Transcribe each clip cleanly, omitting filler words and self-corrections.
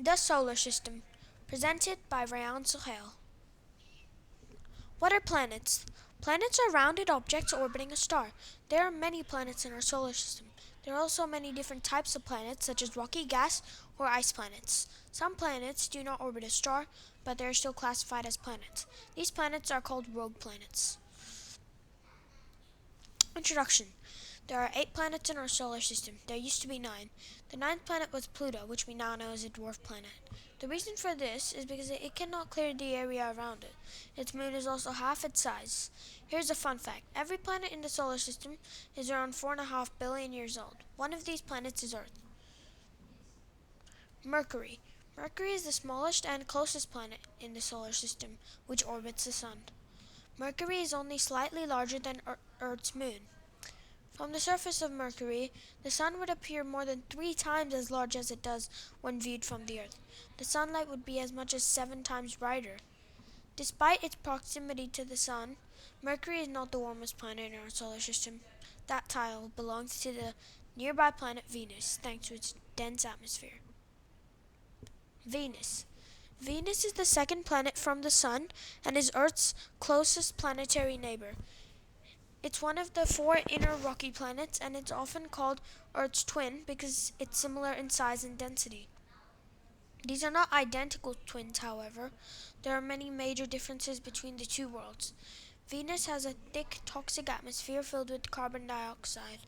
The Solar System, presented by Rayan Sohail. What are planets? Planets are rounded objects orbiting a star. There are many planets in our solar system. There are also many different types of planets, such as rocky gas or ice planets. Some planets do not orbit a star, but they are still classified as planets. These planets are called rogue planets. Introduction. There are 8 planets in our solar system. There used to be 9. The ninth planet was Pluto, which we now know is a dwarf planet. The reason for this is because it cannot clear the area around it. Its moon is also half its size. Here's a fun fact. Every planet in the solar system is around 4.5 billion years old. One of these planets is Earth. Mercury. Mercury is the smallest and closest planet in the solar system, which orbits the Sun. Mercury is only slightly larger than Earth's moon. From the surface of Mercury, the Sun would appear more than 3 times as large as it does when viewed from the Earth. The sunlight would be as much as 7 times brighter. Despite its proximity to the Sun, Mercury is not the warmest planet in our solar system. That tile belongs to the nearby planet Venus, thanks to its dense atmosphere. Venus. Venus is the second planet from the Sun and is Earth's closest planetary neighbor. It's one of the 4 inner rocky planets, and it's often called Earth's twin because it's similar in size and density. These are not identical twins, however. There are many major differences between the two worlds. Venus has a thick, toxic atmosphere filled with carbon dioxide.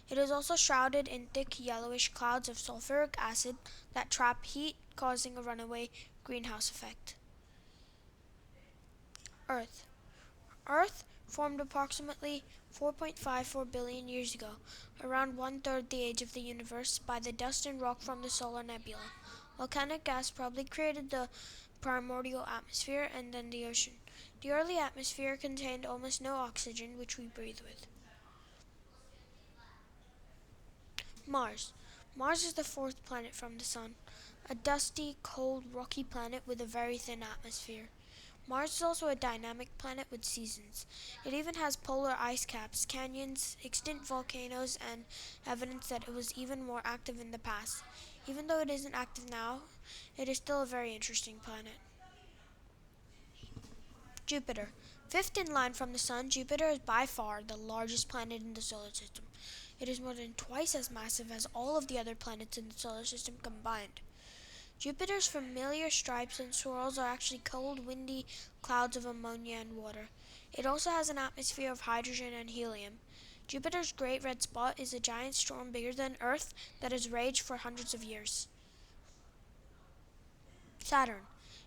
It is also shrouded in thick, yellowish clouds of sulfuric acid that trap heat, causing a runaway greenhouse effect. Earth. Earth formed approximately 4.54 billion years ago, around one-third the age of the universe, by the dust and rock from the solar nebula. Volcanic gas probably created the primordial atmosphere and then the ocean. The early atmosphere contained almost no oxygen, which we breathe with. Mars. Mars is the 4th planet from the Sun, a dusty, cold, rocky planet with a very thin atmosphere. Mars is also a dynamic planet with seasons. It even has polar ice caps, canyons, extinct volcanoes, and evidence that it was even more active in the past. Even though it isn't active now, it is still a very interesting planet. Jupiter. 5th in line from the Sun, Jupiter is by far the largest planet in the solar system. It is more than twice as massive as all of the other planets in the solar system combined. Jupiter's familiar stripes and swirls are actually cold, windy clouds of ammonia and water. It also has an atmosphere of hydrogen and helium. Jupiter's great red spot is a giant storm bigger than Earth that has raged for hundreds of years. Saturn.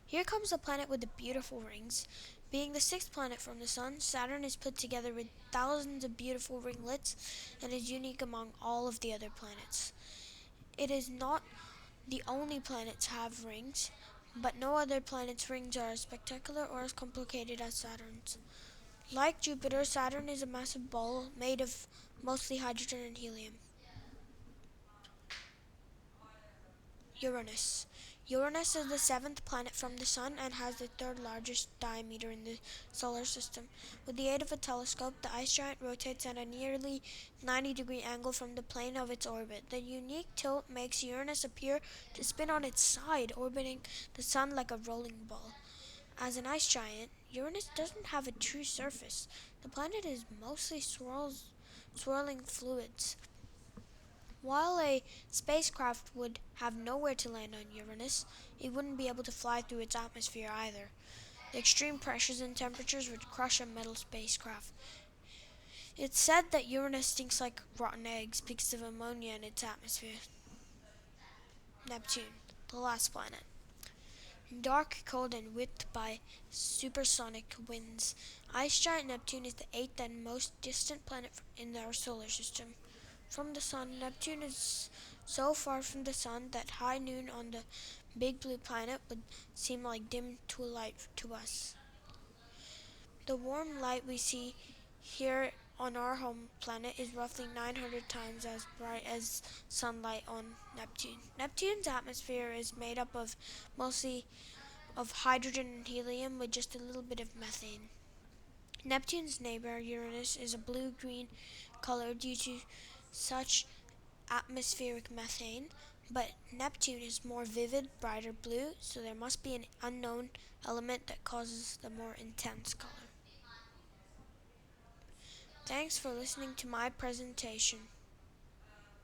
Here comes the planet with the beautiful rings. Being the 6th planet from the Sun, Saturn is put together with thousands of beautiful ringlets and is unique among all of the other planets. It is not the only planet to have rings, but no other planet's rings are as spectacular or as complicated as Saturn's. Like Jupiter, Saturn is a massive ball made of mostly hydrogen and helium. Uranus. Uranus is the 7th planet from the Sun and has the 3rd largest diameter in the solar system. With the aid of a telescope, the ice giant rotates at a nearly 90-degree angle from the plane of its orbit. The unique tilt makes Uranus appear to spin on its side, orbiting the Sun like a rolling ball. As an ice giant, Uranus doesn't have a true surface. The planet is mostly swirling fluids. While a spacecraft would have nowhere to land on Uranus, it wouldn't be able to fly through its atmosphere either. The extreme pressures and temperatures would crush a metal spacecraft. It's said that Uranus stinks like rotten eggs because of ammonia in its atmosphere. Neptune, the last planet. Dark, cold, and whipped by supersonic winds, ice giant Neptune is the 8th and most distant planet in our solar system. From the Sun, Neptune is so far from the Sun that high noon on the big blue planet would seem like dim twilight to us. The warm light we see here on our home planet is roughly 900 times as bright as sunlight on Neptune. Neptune's atmosphere is made up of mostly of hydrogen and helium with just a little bit of methane. Neptune's neighbor, Uranus, is a blue-green color due to such atmospheric methane, But Neptune is more vivid, brighter blue, so there must be an unknown element that causes the more intense color. Thanks for listening to my presentation.